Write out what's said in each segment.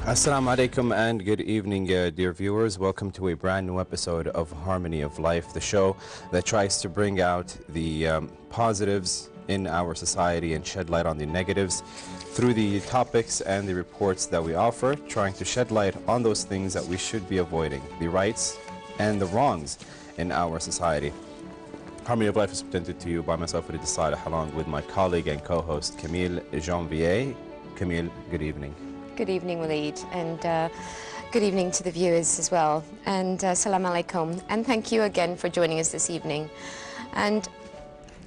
Assalamu alaikum and good evening, dear viewers. Welcome to a brand new episode of Harmony of Life, the show that tries to bring out the positives in our society and shed light on the negatives through the topics and the reports that we offer, trying to shed light on those things that we should be avoiding, the rights and the wrongs in our society. Harmony of Life is presented to you by myself, Farid Saleh, along with my colleague and co-host Camille Janvier. Camille, good evening. Good evening, Waleed, and good evening to the viewers as well. And salam alaikum, and thank you again for joining us this evening. And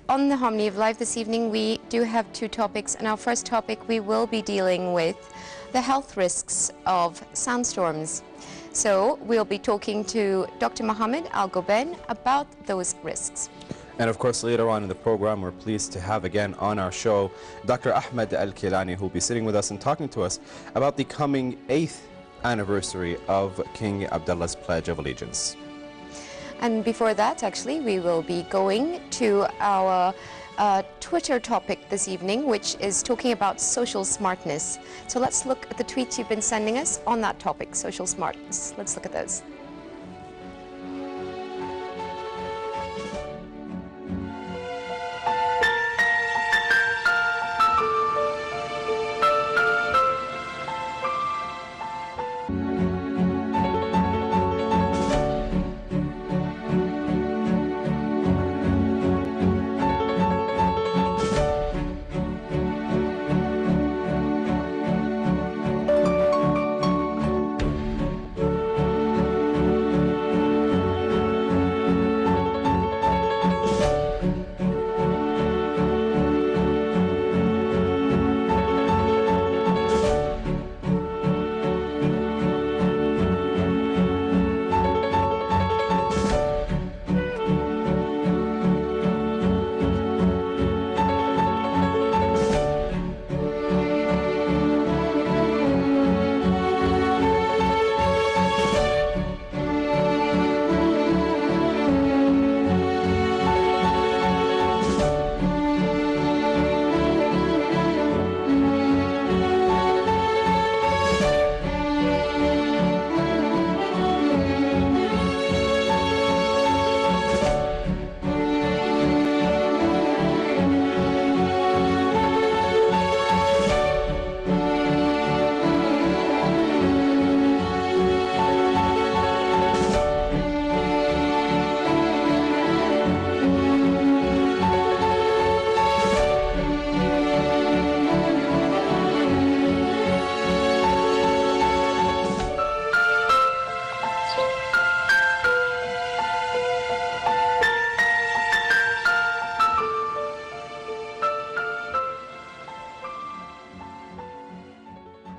on the Harmony of Life this evening, we do have two topics. And our first topic, we will be dealing with the health risks of sandstorms. So we'll be talking to Dr. Mohammed Al-Goben about those risks. And of course, later on in the program, we're pleased to have again on our show Dr. Ahmed Al-Kilani, who will be sitting with us and talking to us about the coming 8th anniversary of King Abdullah's Pledge of Allegiance. And before that, actually, we will be going to our Twitter topic this evening, which is talking about social smartness. So let's look at the tweets you've been sending us on that topic, social smartness. Let's look at those.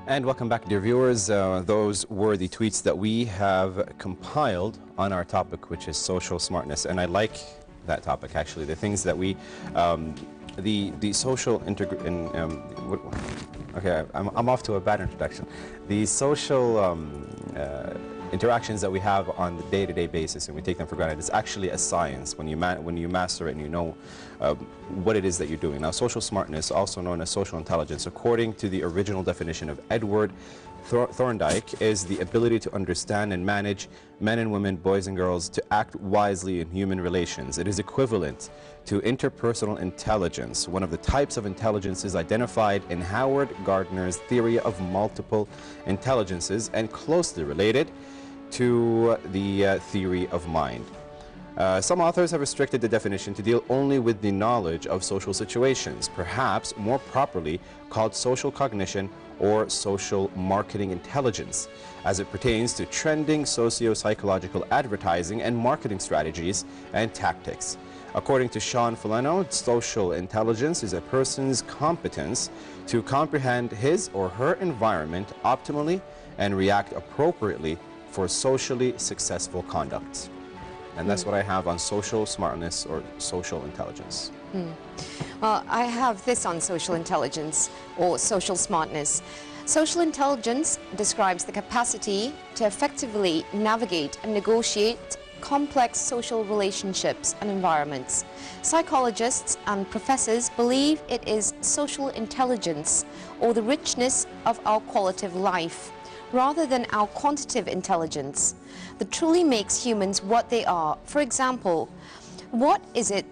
And welcome back, dear viewers. Those were the tweets that we have compiled on our topic, which is social smartness. And I like that topic, actually. The things that we, the social okay, I'm off to a bad introduction. The social interactions that we have on the day-to-day basis, and we take them for granted, is actually a science when you master it and you know what it is that you're doing. Now, social smartness, also known as social intelligence, according to the original definition of Edward Thorndike, is the ability to understand and manage men and women, boys and girls, to act wisely in human relations. It is equivalent to interpersonal intelligence, one of the types of intelligences identified in Howard Gardner's theory of multiple intelligences and closely related to the theory of mind. Some authors have restricted the definition to deal only with the knowledge of social situations, perhaps more properly called social cognition or social marketing intelligence, as it pertains to trending socio-psychological advertising and marketing strategies and tactics. According to Sean Fileno, social intelligence is a person's competence to comprehend his or her environment optimally and react appropriately for socially successful conduct. And that's what I have on social smartness or social intelligence. Well, I have this on social intelligence or social smartness. Social intelligence describes the capacity to effectively navigate and negotiate complex social relationships and environments. Psychologists and professors believe it is social intelligence, or the richness of our qualitative life, rather than our quantitative intelligence, that truly makes humans what they are. For example, what is it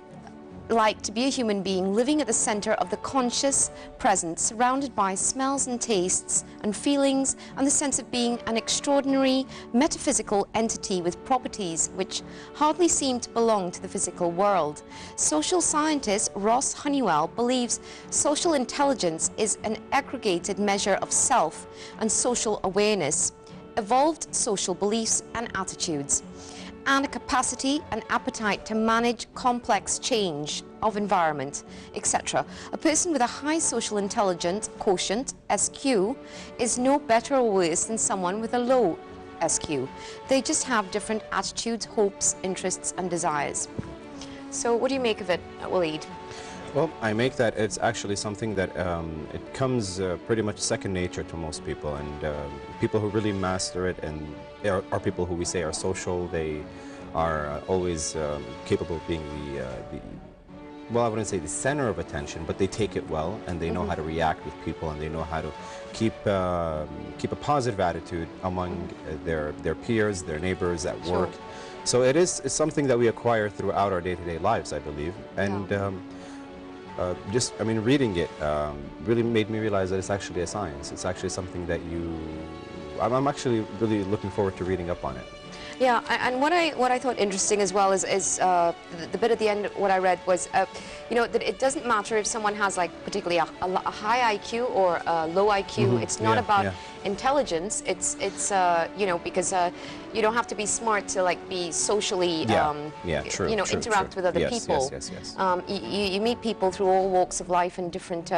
like to be a human being living at the center of the conscious present, surrounded by smells and tastes and feelings, and the sense of being an extraordinary metaphysical entity with properties which hardly seem to belong to the physical world? Social scientist Ross Honeywell believes social intelligence is an aggregated measure of self and social awareness, evolved social beliefs and attitudes, and a capacity and appetite to manage complex change of environment, etc. A person with a high social intelligence quotient, SQ, is no better or worse than someone with a low SQ. They just have different attitudes, hopes, interests, and desires. So what do you make of it, Waleed? Well, I make that it's actually something that it comes pretty much second nature to most people, and people who really master it and are people who we say are social. They are always capable of being well, I wouldn't say the center of attention, but they take it well, and they know how to react with people, and they know how to keep a positive attitude among their peers, their neighbors at work. So it's something that we acquire throughout our day-to-day lives, I believe, and I mean, reading it really made me realize that it's actually a science. It's actually something that I'm actually really looking forward to reading up on it. Yeah, and what I thought interesting as well is the bit at the end. What I read was, you know, that it doesn't matter if someone has like particularly a high IQ or a low IQ. It's not about intelligence. It's you know, because you don't have to be smart to like be socially you know, interact with other people. Yes. You meet people through all walks of life and different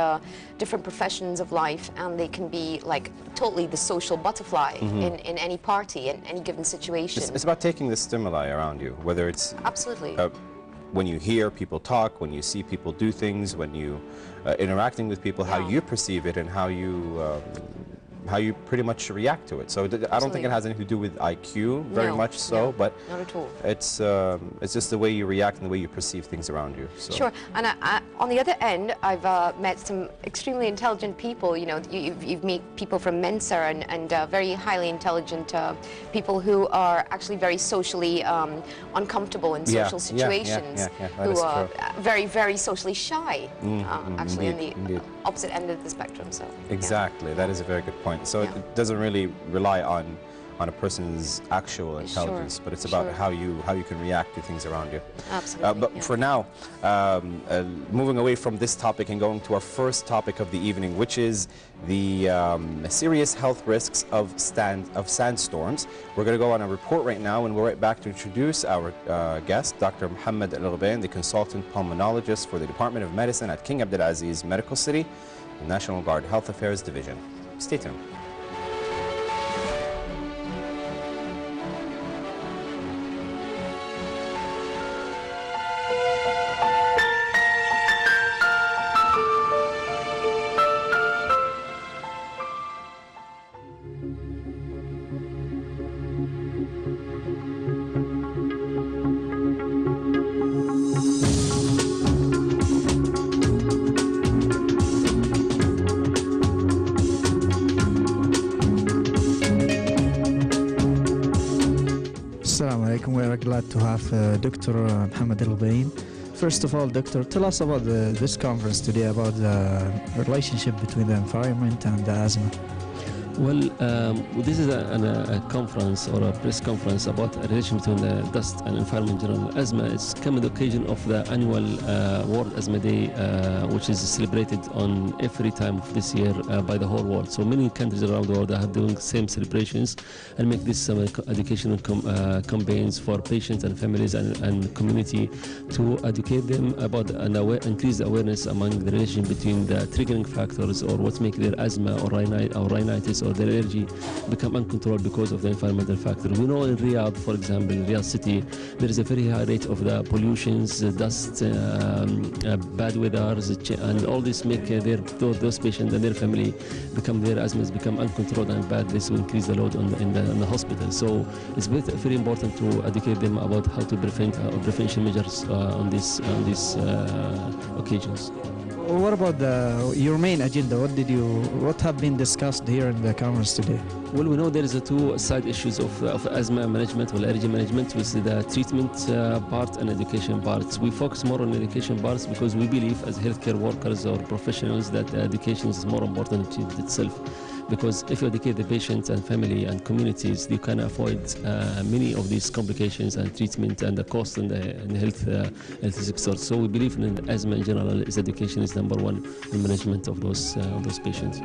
professions of life, and they can be like totally the social butterfly in any party, in any given situation. It's about taking the stimuli around you, whether it's absolutely when you hear people talk, when you see people do things, when you interacting with people, how you perceive it and how you pretty much react to it. So I don't think it has anything to do with IQ very much so, but not at all. It's just the way you react and the way you perceive things around you. So. Sure, and on the other end, I've met some extremely intelligent people. You know, you've met people from Mensa and very highly intelligent people who are actually very socially uncomfortable in social situations, who are very, very socially shy, actually on the opposite end of the spectrum. So exactly, that is a very good point. So it doesn't really rely on a person's actual intelligence, but it's about how you can react to things around you. Absolutely. But for now, moving away from this topic and going to our first topic of the evening, which is the serious health risks of sandstorms. We're going to go on a report right now, and we're right back to introduce our guest, Dr. Mohammed Al-Ghabain, the consultant pulmonologist for the Department of Medicine at King Abdulaziz Medical City, the National Guard Health Affairs Division. Stay tuned. We're glad to have Dr. Mohammed Al-Ghabain. First of all, Doctor, tell us about this conference today, about the relationship between the environment and the asthma. Well, this is a conference or a press conference about a relation between the dust and environment in general. Asthma is coming the occasion of the annual World Asthma Day, which is celebrated on every time of this year by the whole world. So many countries around the world are doing the same celebrations and make this educational campaigns for patients and families and community to educate them about and increase the awareness among the relation between the triggering factors or what makes their asthma or rhinitis sickness or their allergy become uncontrolled because of the environmental factor. We know in Riyadh, for example, in Riyadh city, there is a very high rate of the pollutions, dust, bad weather, and all this make those patients and their family their asthmas become uncontrolled and bad. This will increase the load in the hospital. So it's very important to educate them about how to prevent prevention measures on these occasions. What about your main agenda? What have been discussed here in the conference today? Well, we know there is two side issues of asthma management or allergy management, which is the treatment part and education part. We focus more on education parts because we believe as healthcare workers or professionals that education is more important than treatment itself. Because if you educate the patients and family and communities, you can avoid many of these complications and treatment and the cost in the health sector. So we believe in asthma in general, is education is number one in management of those patients.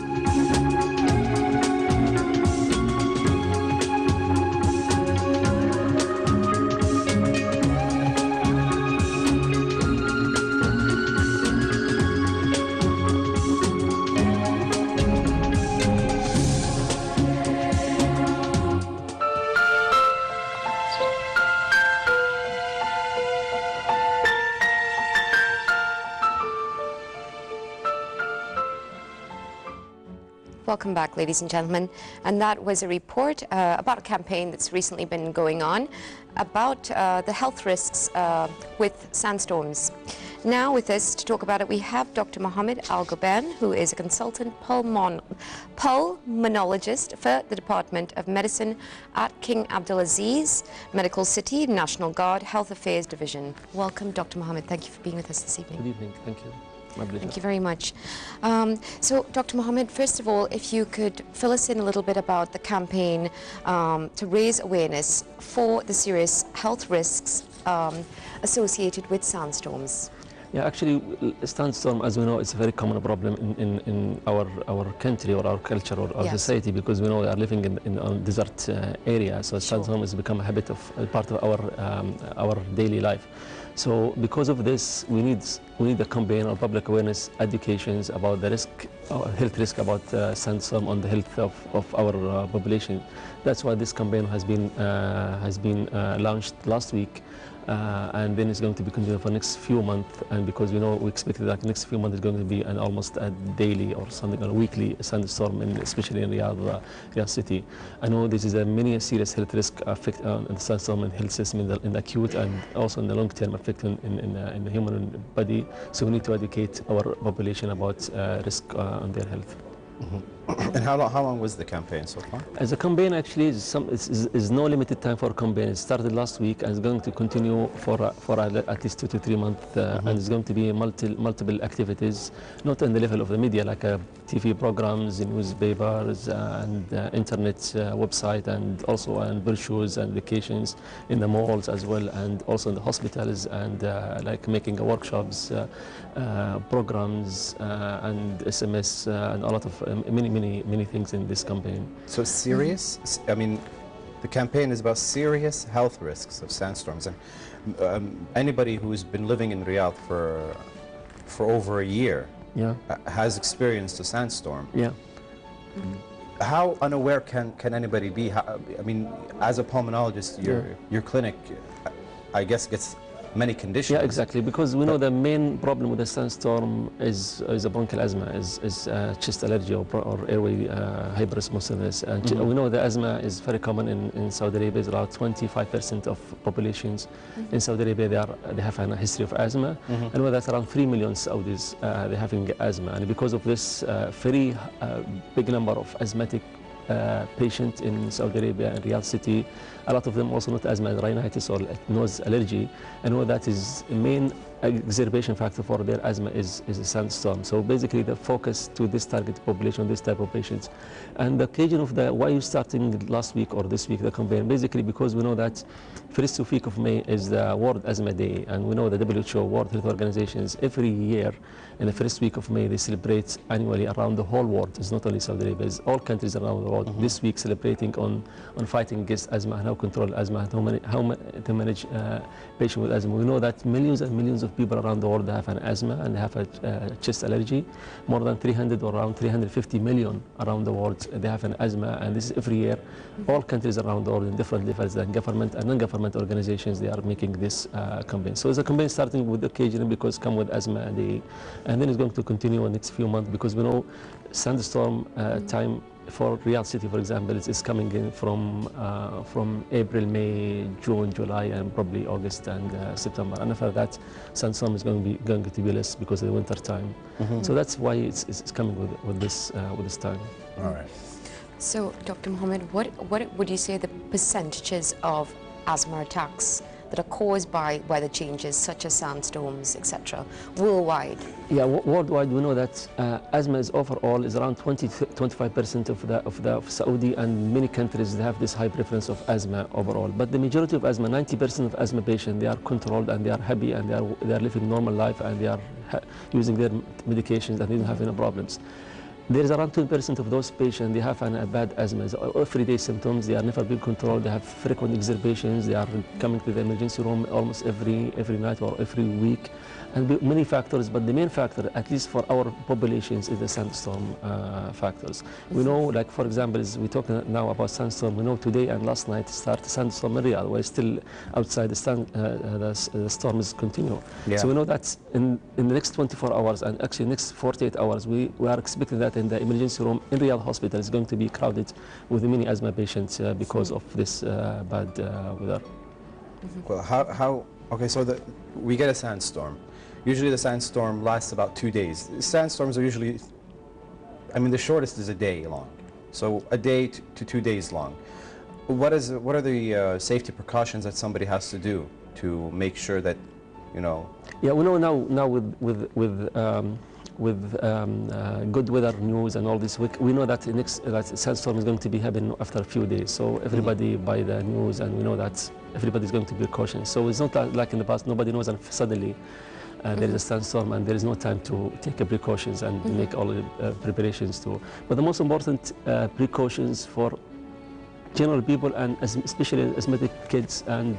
Welcome back, ladies and gentlemen. And that was a report about a campaign that's recently been going on about the health risks with sandstorms. Now with us to talk about it, we have Dr. Mohammed Al-Ghaban, who is a consultant pulmonologist for the Department of Medicine at King Abdulaziz Medical City, National Guard Health Affairs Division. Welcome, Dr. Mohammed. Thank you for being with us this evening. Good evening. Thank you. My pleasure. Thank you very much. So, Dr. Mohammed, first of all, if you could fill us in a little bit about the campaign to raise awareness for the serious health risks associated with sandstorms. Yeah, actually, sandstorm, as we know, is a very common problem in our country or our culture or our society, because we know we are living in a desert area. So sandstorm has become a habit of part of our daily life. So because of this, we need a campaign or public awareness educations about the risk, health risk about sandstorm on the health of our population. That's why this campaign has been launched last week. And then it's going to be continued for next few months, and because we expect that next few months is going to be almost a daily or something or a weekly sandstorm, especially in Riyadh city. I know this is a many serious health risk affect the sandstorm and health system in the acute and also in the long term effect in the human body. So we need to educate our population about risk on their health. And how long was the campaign so far? As a campaign, actually, is no limited time for a campaign. It started last week and is going to continue for at least 2 to 3 months. And it's going to be multiple activities, not on the level of the media, like TV programs, newspapers, and internet website, and also brochures and educations in the malls as well, and also in the hospitals, and like making workshops, programs, and SMS, and a lot of many things in this campaign. So serious? I mean, the campaign is about serious health risks of sandstorms. And anybody who's been living in Riyadh for over a year has experienced a sandstorm. Yeah. How unaware can anybody be? I mean, as a pulmonologist, your clinic, I guess, gets many conditions. Yeah, exactly, because we know the main problem with the sandstorm is a bronchial asthma, is chest allergy or airway hyperresponsiveness. And we know the asthma is very common in Saudi Arabia. It's around 25% of populations in Saudi Arabia they have a history of asthma, and with that around 3 million Saudis they're having asthma. And because of this very big number of asthmatic patients in Saudi Arabia and Riyadh city, a lot of them also not asthma, rhinitis or nose allergy, and all that is the main exacerbation factor for their asthma is a sandstorm. So basically the focus to this target population, this type of patients. And the occasion of why you starting last week or this week the campaign, basically because we know that first week of May is the World Asthma Day, and we know the WHO, World Health Organizations, every year in the first week of May they celebrate annually around the whole world. It's not only Saudi Arabia, it's all countries around the world. This week celebrating on fighting against asthma and how to control asthma and how to manage patients with asthma. We know that millions and millions of people around the world that have an asthma and they have a chest allergy. More than 300 or around 350 million around the world, they have an asthma, and this is every year. All countries around the world in different levels, and government and non-government organizations, they are making this campaign. So it's a campaign starting with occasionally because come with asthma, and then it's going to continue in the next few months, because we know sandstorm time for Riyadh City, for example, is coming in from April, May, June, July, and probably August and September. And after that, sandstorm is going to be less because of the winter time. So that's why it's coming with this time. All right. So, Dr. Mohammed, what would you say the percentages of asthma attacks that are caused by weather changes such as sandstorms, etc., worldwide? Yeah, worldwide we know that asthma is overall is around 20-25% of Saudi and many countries they have this high prevalence of asthma overall. But the majority of asthma, 90% of asthma patients, they are controlled and they are happy and they are living normal life and they are using their medications and they don't have any problems. There is around 2% of those patients, they have a bad asthma, everyday symptoms, they are never being controlled, they have frequent exacerbations, they are coming to the emergency room almost every night or every week, and many factors, but the main factor, at least for our populations, is the sandstorm factors. We know, like for example, we talk now about sandstorm, we know today and last night started sandstorm in Riyadh, we're still outside the storm is continuing. Yeah. So we know that in the next 24 hours and actually next 48 hours, we are expecting that in the emergency room in Riyadh hospital is going to be crowded with many asthma patients because of this bad weather. Well, okay, so we get a sandstorm. Usually the sandstorm lasts about 2 days. Sandstorms are usually, I mean, the shortest is a day long. So a day to 2 days long. What are the safety precautions that somebody has to do to make sure that, you know? Yeah, we know now with good weather news and all this, we know that the next sandstorm is going to be happening after a few days. So everybody by the news, and we know that everybody's going to be cautious. So it's not like in the past, nobody knows, and suddenly there is a sandstorm and there is no time to take precautions and make all the preparations to. But the most important precautions for general people and especially asthmatic kids and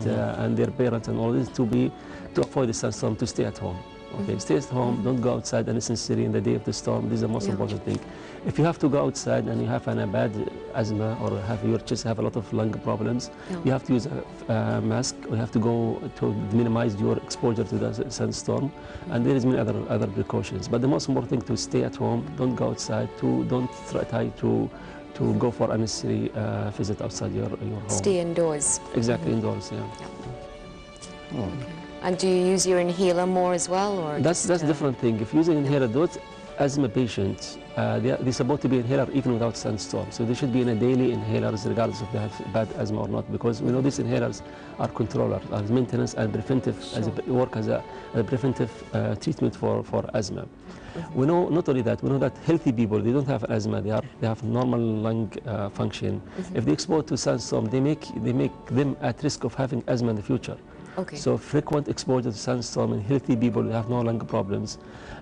their parents and all this to avoid the sandstorm, to stay at home. Okay, stay at home, don't go outside unnecessarily in the day of the storm. This is the most important thing. If you have to go outside and you have a bad asthma or your chest have a lot of lung problems, you have to use a mask, or you have to go to minimize your exposure to the sandstorm, and there is many other precautions. But the most important thing to stay at home, don't go outside, don't try to go for unnecessary visit outside your home. Stay indoors. Exactly, indoors, yeah. Okay. And do you use your inhaler more as well, or that's a different thing. If using inhaler, those asthma patients, they're supposed to be inhaler even without sandstorm. So they should be in a daily inhalers regardless if they have bad asthma or not, because we know these inhalers are controllers, are maintenance and preventive, work as a preventive treatment for asthma. We know not only that, we know that healthy people, they don't have asthma, they have normal lung function. If they expose to sandstorm, they make them at risk of having asthma in the future. Okay. So frequent exposure to sandstorm in healthy people who have no lung problems,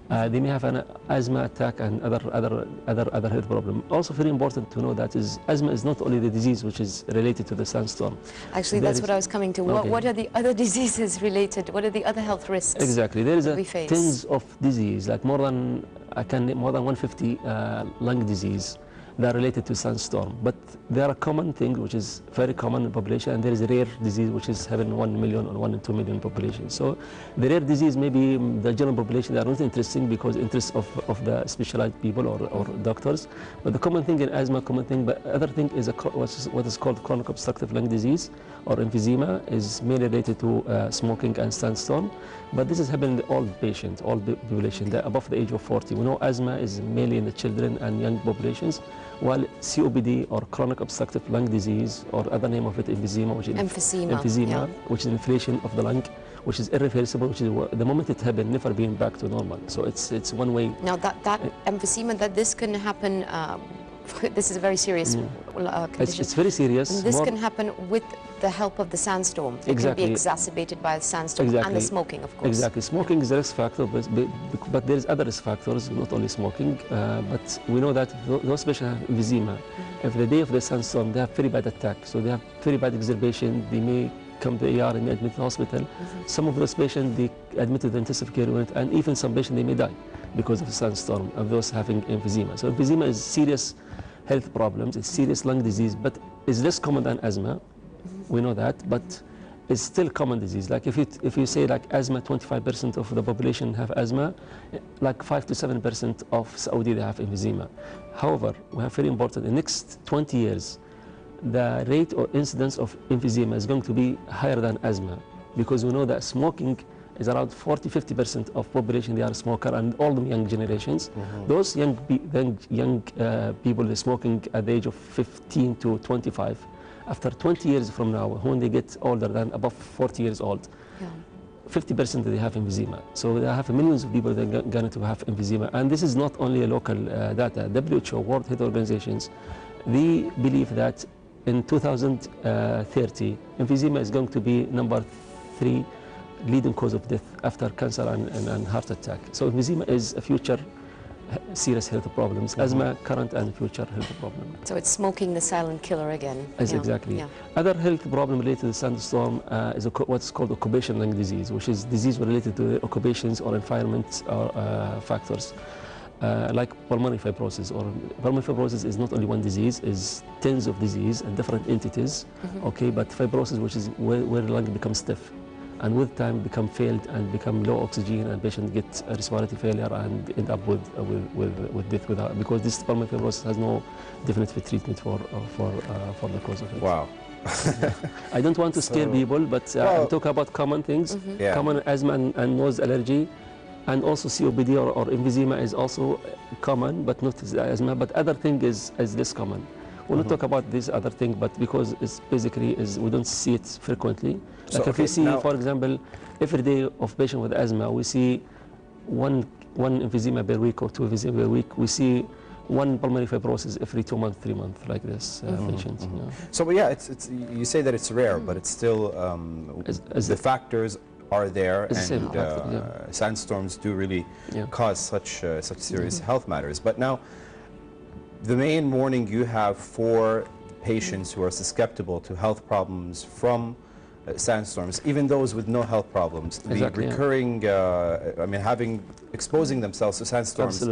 they may have an asthma attack and other health problem. Also very important to know that asthma is not only the disease which is related to the sandstorm. Actually, that's what I was coming to. Okay. What are the other diseases related? What are the other health risks? Exactly. There is face? tons of disease, like more than 150 lung disease that are related to sandstorm. But there are common things which is very common in population, and there is a rare disease which is having 1 million or 1 in 2 million population. So the rare disease, maybe the general population, they are not interesting because interest of the specialized people or doctors. But the common thing in asthma, but other thing is what is called chronic obstructive lung disease or emphysema, is mainly related to smoking and sandstorm. But this is happening in all patients, all the population, above the age of 40. We know asthma is mainly in the children and young populations, while COPD or chronic obstructive lung disease, or other name of it, emphysema, which is which is inflammation of the lung, which is irreversible, which is the moment it happens, never being back to normal. So it's one way. Now that emphysema, that this can happen. This is a very serious condition. It's very serious. And this can happen with the help of the sandstorm. It can be exacerbated by the sandstorm and the smoking, of course. Exactly. Smoking is a risk factor, but there's other risk factors, not only smoking. But we know that those patients have emphysema. If the day of the sandstorm, they have very bad attack. So they have very bad exacerbation. They may come to the ER and admit to the hospital. Some of those patients, they admitted to the intensive care unit, and even some patients, they may die because of the sandstorm, of those having emphysema. So emphysema is serious health problems, it's serious lung disease, but it's less common than asthma. We know that, but it's still common disease. Like if you say like asthma, 25% of the population have asthma, like 5 to 7% of Saudi, they have emphysema. However, we have very important, in the next 20 years, the rate or incidence of emphysema is going to be higher than asthma, because we know that smoking is around 40–50% of population, they are smoker, and all the young generations. Those young people, they're smoking at the age of 15 to 25. After 20 years from now, when they get older than above 40 years old, 50% they have emphysema. So they have millions of people that are going to have emphysema. And this is not only a local data. WHO, World Health Organizations, they believe that in 2030, emphysema is going to be number 3 leading cause of death after cancer and heart attack. So emphysema is a future serious health problems, asthma, current and future health problem. So it's smoking the silent killer again. Yes, exactly. Other health problem related to the sandstorm is what's called occupational lung disease, which is disease related to the occupations or environment or factors. Like pulmonary fibrosis, or pulmonary fibrosis is not only one disease, is tens of diseases and different entities, okay, but fibrosis, which is where the lung becomes stiff, and with time become failed and become low oxygen, and patient get respiratory failure and end up with death without, because this pulmonary fibrosis has no definitive treatment for the cause of it. Wow. I don't want to scare people, but I'm talking about common things, common asthma and nose allergy, and also COPD or emphysema is also common, but not as asthma. But other thing is less common. We'll not talk about this other thing, but because it's basically we don't see it frequently. Like if we see, for example, every day of patient with asthma, we see one emphysema per week or 2 emphysema per week. We see 1 pulmonary fibrosis every 2 months, 3 months, like this patient. So yeah, it's you say that it's rare, but it's still the factors are there, and sandstorms do really cause such serious health matters. But now, the main warning you have for patients who are susceptible to health problems from sandstorms, even those with no health problems, the recurring, I mean, exposing themselves to sandstorms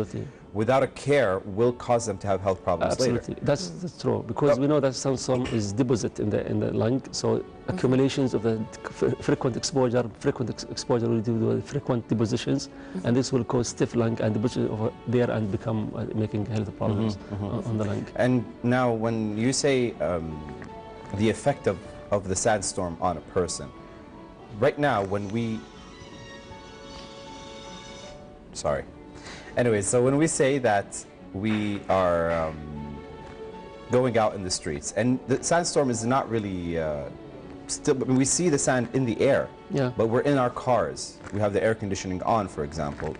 without a care will cause them to have health problems later. That's true, because we know that sandstorm is deposit in the lung, so accumulations of the frequent exposure will do the frequent depositions, and this will cause stiff lung and deposition over there and become making health problems on the lung. And now, when you say the effect of the sandstorm on a person, right now when we so when we say that we are going out in the streets, and the sandstorm is not really still, I mean, we see the sand in the air, but we're in our cars, we have the air conditioning on, for example.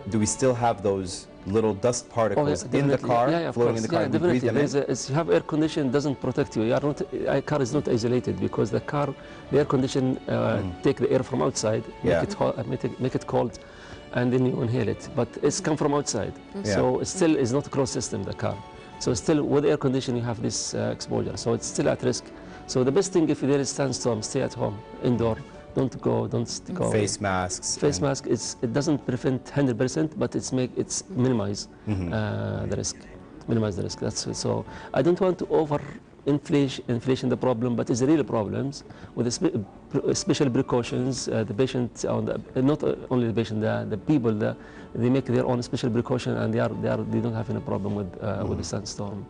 Do we still have those little dust particles in the car, floating in the car? Yeah, definitely. You have air condition, doesn't protect you. A car is not isolated, because the air condition take the air from outside, make it cold, and then you inhale it. But it's come from outside, so it still is not a closed system, the car. So still, with air conditioning, you have this exposure. So it's still at risk. So the best thing, if there is sandstorm, stay at home, indoor. Don't go. Face masks. Face mask. It doesn't prevent 100%, but it's minimize the risk. Minimize the risk. That's it. So I don't want to inflation the problem, but it's real problems with special precautions. The patient, not only the patient, the people, they make their own special precaution, and they don't have any problem with the sandstorm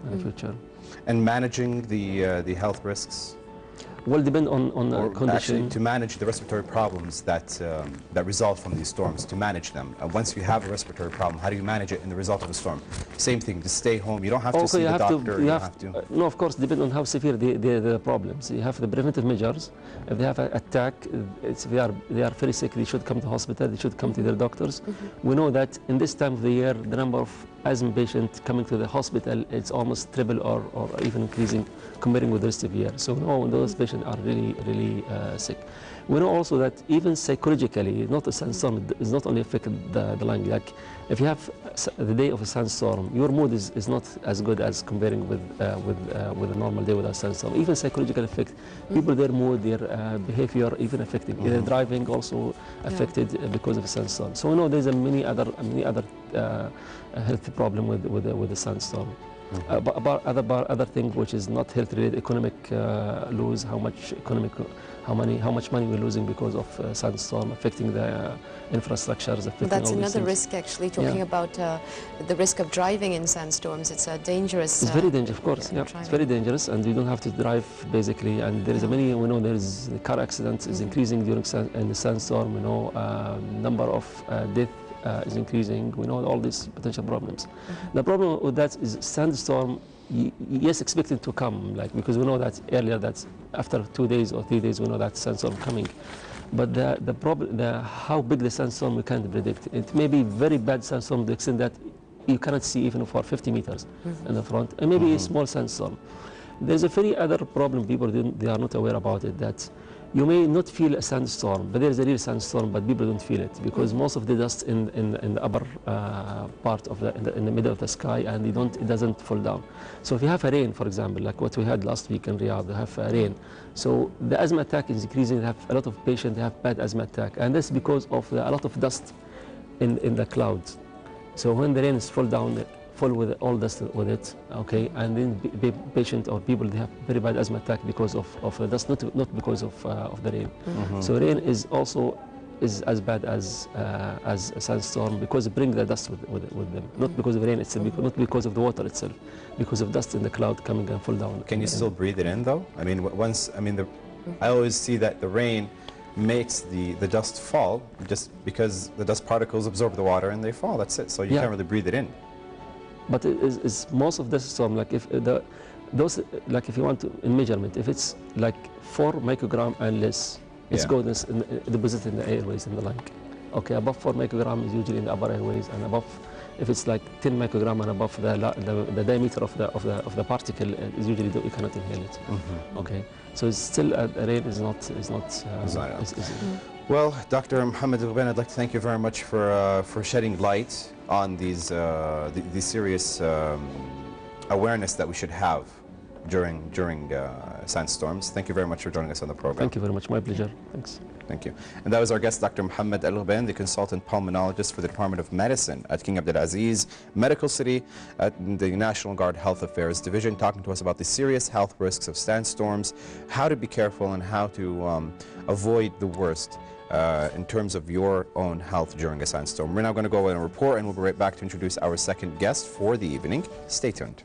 in the future. And managing the health risks. Will depend on condition. Actually, to manage the respiratory problems that result from these storms, to manage them. Once you have a respiratory problem, how do you manage it in the result of a storm? Same thing, to stay home. You don't have to see the doctor. You have to. No, of course, depend on how severe the problems. You have the preventive measures. If they have an attack, they are very sick, they should come to hospital, they should come to their doctors. We know that in this time of the year, the number of asthma patients coming to the hospital, it's almost triple or even increasing comparing with the rest of the year. So no, those patients are really sick. We know also that even psychologically, not a sandstorm is not only affected the lung. Like if you have the day of a sandstorm, your mood is not as good as comparing with a normal day without a sandstorm. Even psychological effect, people, their mood, their behavior, even affected. Their driving also affected because of a sandstorm. So we know there's many other health problem with the sandstorm. About other thing which is not health related, economic loss, how much money we're losing because of sandstorm, affecting the infrastructures, affecting That's all these another things. risk, actually, talking about the risk of driving in sandstorms. It's a dangerous. It's very dangerous, of course. Yeah, it's very dangerous, and you don't have to drive basically. And there is we know there is car accidents is increasing during in the sandstorm. We know number of death is increasing. We know all these potential problems. The problem with that is sandstorm, yes, expected to come, like, because we know that earlier that after 2 days or 3 days we know that sandstorm coming. But the problem, how big the sandstorm, we can't predict. It may be very bad sandstorm to the extent that you cannot see even for 50 meters in the front, and maybe a small sandstorm. There's a very other problem people they are not aware about it, that you may not feel a sandstorm, but there's a real sandstorm, but people don't feel it because most of the dust in the upper part of in the middle of the sky, and it doesn't fall down. So if you have a rain, for example, like what we had last week in Riyadh, we have a rain. So the asthma attack is increasing. They have a lot of patients have bad asthma attack, and that's because of a lot of dust in the clouds. So when the rain is fall down, full with all dust with it, okay, and then patient or people, they have very bad asthma attack because of the dust, not because of the rain. So rain is also as bad as a sandstorm because it brings the dust with them, not because of rain itself, not because of the water itself, because of dust in the cloud coming and fall down. Can you still breathe it in though? I mean, I always see that the rain makes the dust fall just because the dust particles absorb the water and they fall. That's it. So you can't really breathe it in. But it's most of the storm, like if if you want to in measurement, if it's like 4 microgram and less, it's goes deposit in the airways in the lung. Okay, above 4 microgram is usually in the upper airways, and above, if it's like 10 microgram and above, the diameter of the particle is usually you cannot inhale it. Okay, so it's still rain is not. Well, Dr. Mohammed Al-Ghubbain, I'd like to thank you very much for shedding light on these serious awareness that we should have during sandstorms. Thank you very much for joining us on the program. Thank you very much. My pleasure. Thanks. Thank you. And that was our guest, Dr. Mohammed Al-Ghubbain, the consultant pulmonologist for the Department of Medicine at King Abdulaziz Medical City at the National Guard Health Affairs Division, talking to us about the serious health risks of sandstorms, how to be careful, and how to avoid the worst in terms of your own health during a sandstorm. We're now going to go and report, and we'll be right back to introduce our second guest for the evening. Stay tuned.